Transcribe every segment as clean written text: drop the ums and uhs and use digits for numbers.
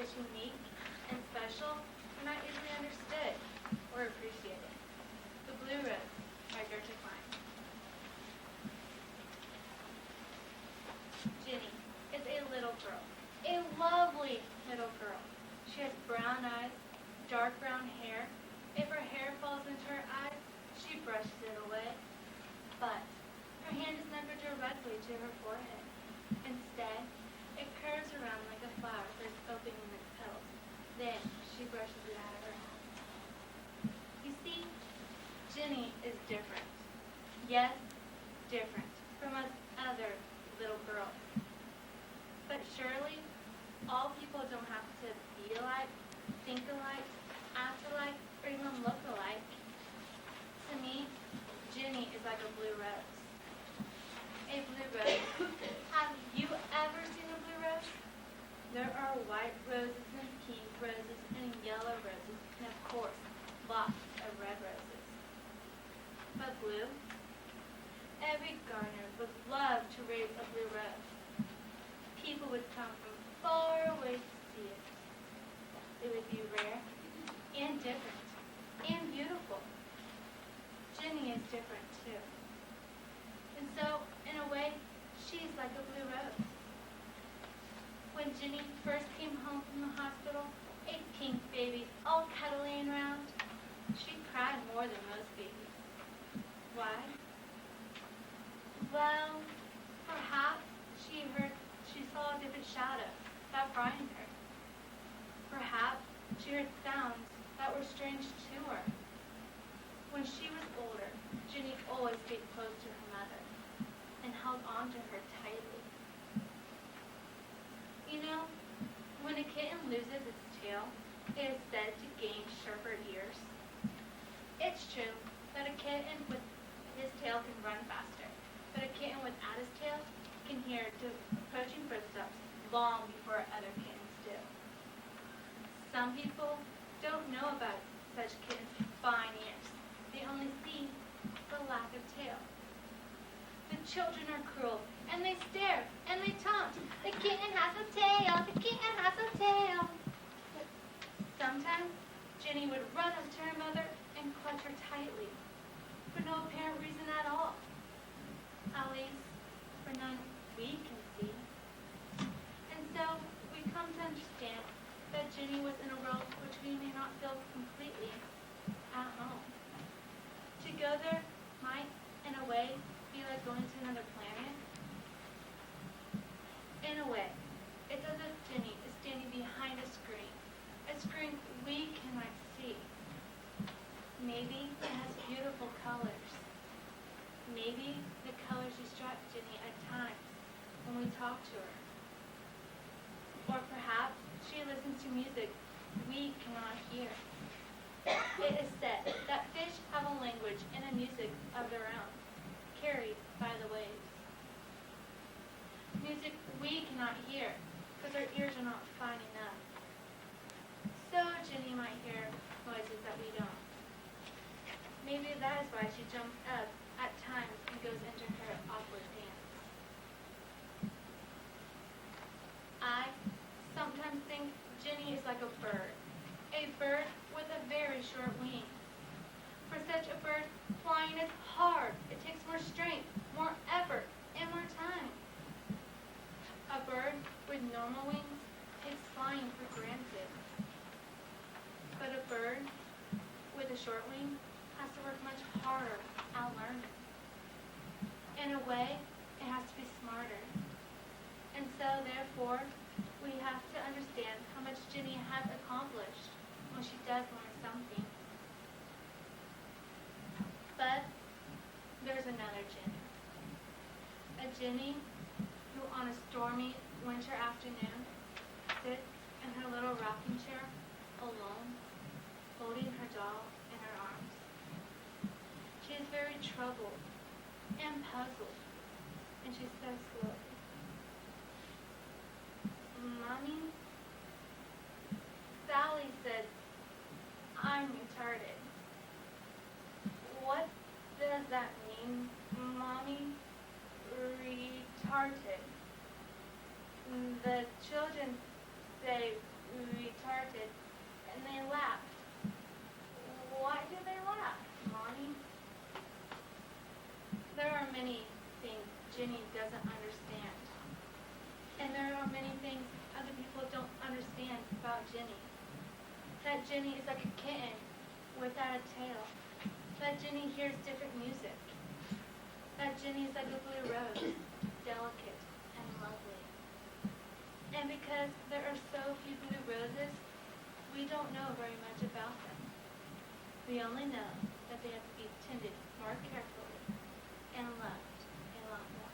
is unique and special are not easily understood or appreciated. The Blue Rose by Goethe Klein. Ginny is a little girl, a lovely little girl. She has brown eyes, dark brown hair. If her hair falls into her eyes, she brushes it away. But her hand is never directly to her forehead. Instead, it curves around like a flower that is opening its petals. Then she brushes it out of her hand. You see, Ginny is different. Yes, different from us other little girls. But surely, all people don't have to be alike, think alike, act alike, or even look alike. To me, Ginny is like a blue rose. A blue rose. Have you ever seen a blue rose? There are white roses and pink roses and yellow roses and of course, lots of red roses. But blue? Every gardener would love to raise a blue rose. People would come from far away to see it. It would be rare and different and beautiful. Ginny is different too. And so, in a way, she's like a blue rose. When Ginny first came home from the hospital, a pink baby all cuddling around, she cried more than most babies. Why? Well, perhaps she saw a different shadow that frightened her. Perhaps she heard sounds that were strange to her. When she was older, Ginny always stayed close to her mother and held on to her tightly. You know, when a kitten loses its tail, it is said to gain sharper ears. It's true that a kitten with his tail can run faster, but a kitten without his tail can hear approaching footsteps long before other kittens do. Some people don't know about such kittens' fine ears. They only see the lack of tail. The children are cruel, and they stare, and they taunt. The kitten has a tail, the kitten has a tail. But sometimes, Ginny would run up to her mother and clutch her tightly, for no apparent reason at all. At least, for none we can see. And so, we come to understand that Ginny was in a world which we may not feel completely at home. To go there might, in a way, be like going to another planet. In a way, it's as if Ginny is standing behind a screen we cannot see. Maybe it has beautiful colors. Maybe the colors distract Ginny at times when we talk to her. Or perhaps she listens to music we cannot hear. It is said that fish have a language and a music of their own, carried by the waves. Music we cannot hear, because our ears are not fine enough. So Ginny might hear noises that we don't. Maybe that is why she jumps up at times and goes into her awkward dance. I sometimes think Ginny is like a bird with a very short wing. For such a bird, flying is hard. It takes more strength, more effort, and more time. A bird with normal wings takes flying for granted. But a bird with a short wing has to work much harder at learning. In a way, it has to be smarter. And so, therefore, we have to understand how much Ginny has accomplished when she does learn something. But there's another Ginny. A Ginny who on a stormy winter afternoon sits in her little rocking chair alone, holding her doll in her arms. She is very troubled and puzzled, and she says slowly, "Mommy, Sally said I'm retarded." "What does that mean, Mommy?" "Retarded. The children say retorted, and they laughed. Why do they laugh, Mommy? There are many things Ginny doesn't understand. And there are many things other people don't understand about Ginny. That Ginny is like a kitten without a tail. That Ginny hears different music. That Ginny is like a blue rose, delicate and lovely. And because there are so few blue roses, we don't know very much about them. We only know that they have to be tended more carefully and loved a lot more.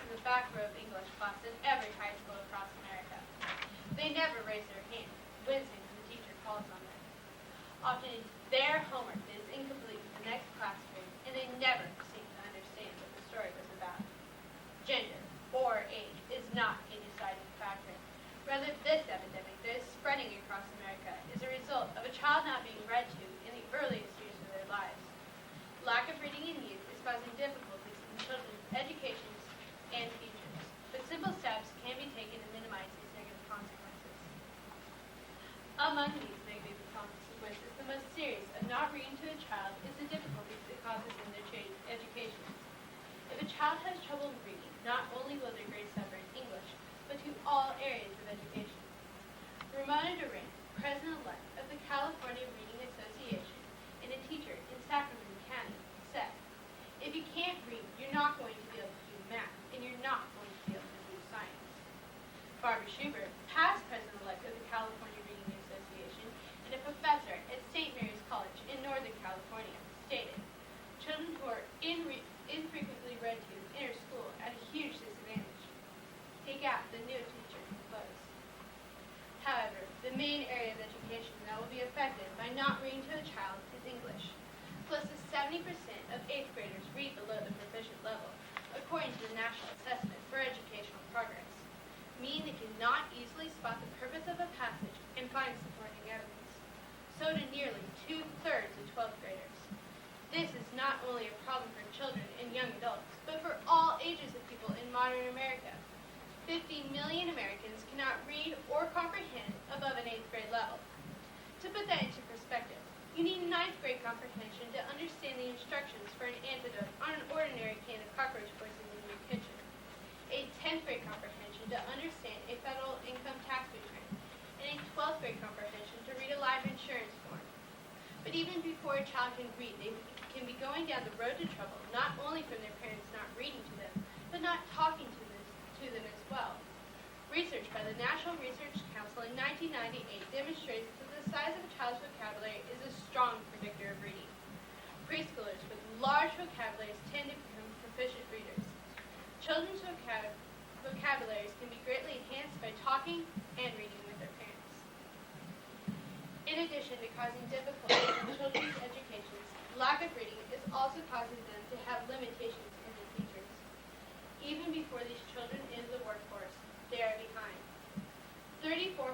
The back row of English class in every high school across America. They never raise their hands, wincing when the teacher calls on them. Often their homework is incomplete for the next class period, and they never seem to understand what the story was about. Gender or age is not a deciding factor. Rather, this epidemic that is spreading across America is a result of a child not being read to in the earliest years of their lives. Lack of reading in youth is causing difficulties in children's education and futures, but simple steps can be taken to minimize these negative consequences. Among these negative consequences, the most serious of not reading to a child is the difficulties it causes in their education. If a child has trouble reading, not only will their grades suffer in English, but to all areas of education. Ramona Durant, president-elect of the California Reading Association and a teacher in Sacramento County, said, "If you can't read, you're not going to be able to do math, and you're not going to be able to do science." Barbara Schubert, past president-elect of the California Reading Association and a professor at St. Mary's College in Northern California, stated, "Children who are infrequently read to enter school at a huge disadvantage. Take out the new teacher clothes." However, the main area of education that will be affected by not reading to a child is English. Close to 70% of 8th graders read below the proficient level, according to the National Assessment for Educational Progress, meaning they cannot easily spot the purpose of a passage and find supporting evidence. So do nearly 2/3 of 12th graders. This is not only a problem for children and young adults, but for all ages of people in modern America. 50 million Americans cannot read or comprehend above an 8th grade level. To put that into perspective, you need 9th grade comprehension to understand the instructions for an antidote on an ordinary can of cockroach poison in your kitchen. A 10th grade comprehension to understand a federal income tax return, and a 12th grade comprehension to read a life insurance form. But even before a child can read, they can be going down the road to trouble, not only from their parents not reading to them, but not talking to them as well. Research by the National Research Council in 1998 demonstrates that the size of a child's vocabulary is a strong predictor of reading. Preschoolers with large vocabularies tend to become proficient readers. Children's vocabularies can be greatly enhanced by talking and reading with their parents. In addition to causing difficulties in children's educations, lack of reading is also causing them to have limitations in their teachers. Even before these children enter the workforce, they are behind. 34%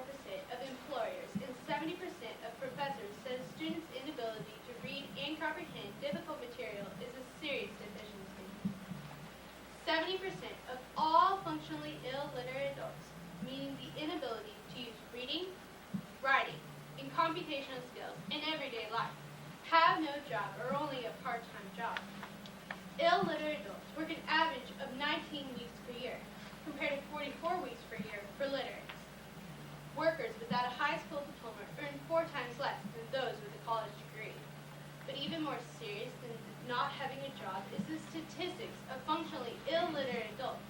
of employers and 70% of professors says students' inability to read and comprehend difficult material is a serious deficiency. 70% of all functionally illiterate adults, meaning the inability to use reading, writing, and computational skills in everyday life, have no job or only a part-time job. Illiterate adults work an average of 19 weeks per year, compared to 44 weeks per year for literates. Workers without a high school diploma earn 4 times less than those with a college degree. But even more serious than not having a job is the statistics of functionally illiterate adults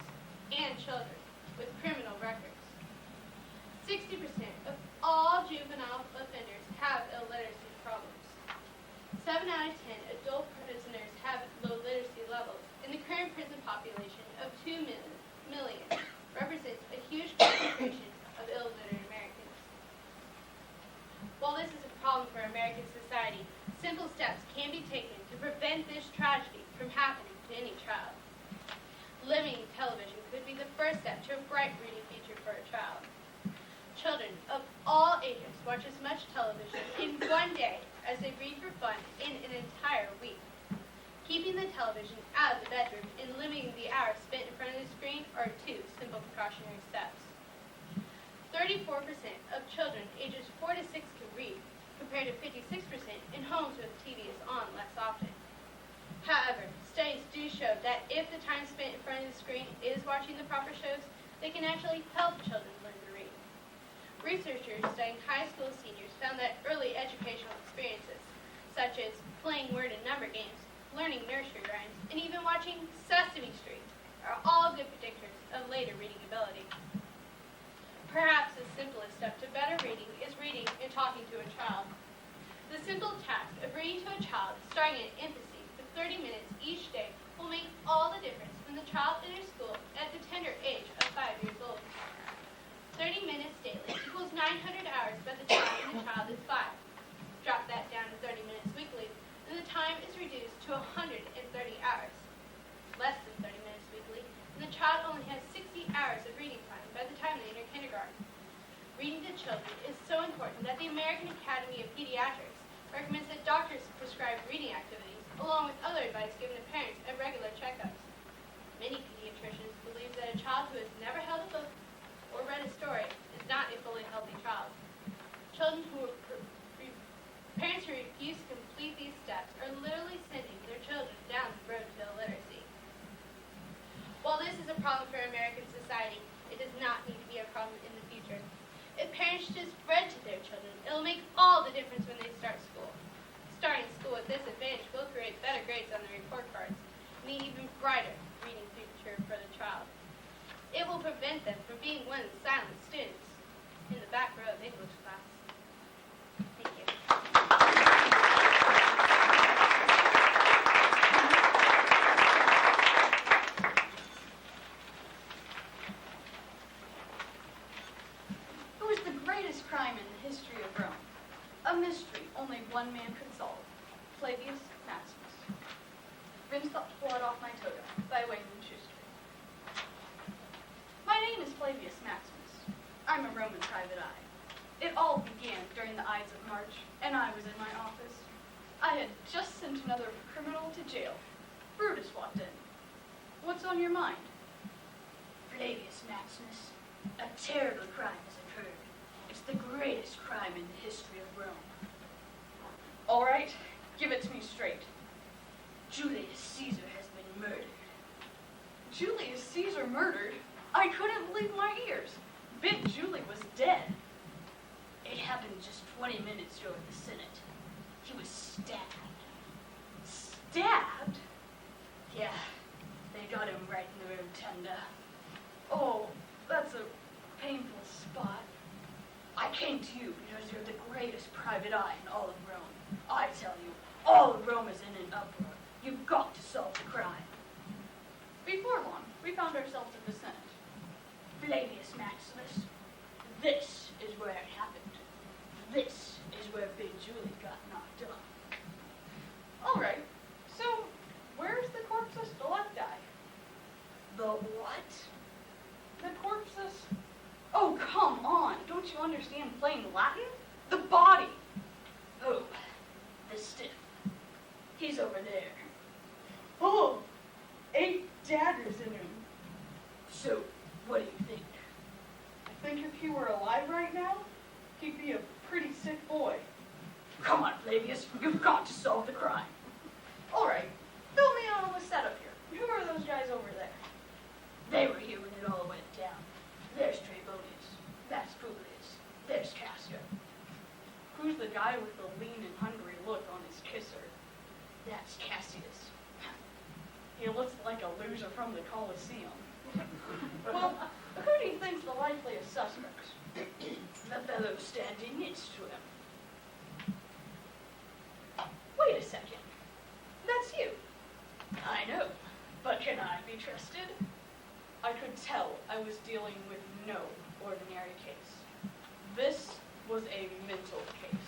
and children with criminal records. 60% of all juvenile offenders have illiteracy problems. 7 out of 10 adult prisoners have low literacy levels, and the current prison population of 2 million represents a huge concentration of illiterate Americans. While this is a problem for American society, simple steps can be taken to prevent this tragedy from happening to any child. Limiting television could be the first step to a bright reading future for a child. Children of all ages watch as much television in one day as they read for fun in an entire week. Keeping the television out of the bedroom and limiting the hours spent in front of the screen are two simple precautionary steps. 34% of children ages 4 to 6 can read, compared to 56% in homes where the TV is on less often. However, studies do show that if the time spent in front of the screen is watching the proper shows, they can actually help children learn to read. Researchers studying high school seniors found that early educational experiences, such as playing word and number games, learning nursery rhymes, and even watching Sesame Street, are all good predictors of later reading ability. Perhaps the simplest step to better reading is reading and talking to a child. The simple task of reading to a child, starting in infancy for 30 minutes each day, will make all the difference when the child enters school at the tender age of 5 years old. 30 minutes daily equals 900 hours by the time the child is 5. Drop that down to 30 minutes weekly, and the time is reduced to 130 hours. Less than 30 minutes weekly, and the child only has 60 hours of reading time by the time they enter kindergarten. Reading to children is so important that the American Academy of Pediatrics recommends that doctors prescribe reading activities, along with other advice given to parents at regular checkups. Many pediatricians believe that a child who has never held a book or read a story is not a fully healthy child. Parents who refuse to complete these steps are literally sending their children down the road to illiteracy. While this is a problem for American society, it does not need to be a problem in the future. If parents just read to their children, it will make all the difference when they start school. Starting school with this advantage will create better grades on their report cards and an even brighter reading future for the child. It will prevent them from being one of the silent students in the back row of English class. Thank you. Who was the greatest crime in the history of Rome? A mystery only one man could solve. Flavius Maximus. Rinse the blood off my toga by William Schuster. My name is Flavius Maximus. I'm a Roman private eye. It all began during the Ides of March, and I was in my office. I had just sent another criminal to jail. Brutus walked in. What's on your mind? Flavius Maximus, a terrible crime has occurred. It's the greatest crime in the history of Rome. All right, give it to me straight. Julius Caesar has been murdered. Julius Caesar murdered? I couldn't believe my ears. Big Julie was dead. It happened just 20 minutes ago in the Senate. He was stabbed. Stabbed? Yeah, they got him right in the rotunda. Oh, that's a painful spot. I came to you because you're the greatest private eye in all of Rome. I tell you, all of Rome is in an uproar. You've got to solve the crime. Before long, we found ourselves at the Senate. Flavius Maximus, this is where it happened. This is where Big Julie got knocked off. All right, so where's the corpus delicti? The what? The corpus? Oh, come on. Don't you understand plain Latin? The body. Oh, the stiff. He's over there. Oh, 8 daggers in him. So, what do you think? I think if he were alive right now, he'd be a pretty sick boy. Come on, Flavius. You've got to solve the crime. All right, fill me in on the setup here. Who are those guys over there? They were here when it all went down. There's Trebonius. That's Publius. There's Casca. Who's the guy with the lean and hungry look on his kisser? That's Cassius. He looks like a loser from the Colosseum. Well, who do you think's the likeliest suspect? The fellow standing next to him. Wait a second. That's you. I know, but can I be trusted? I could tell I was dealing with no ordinary case. This was a mental case.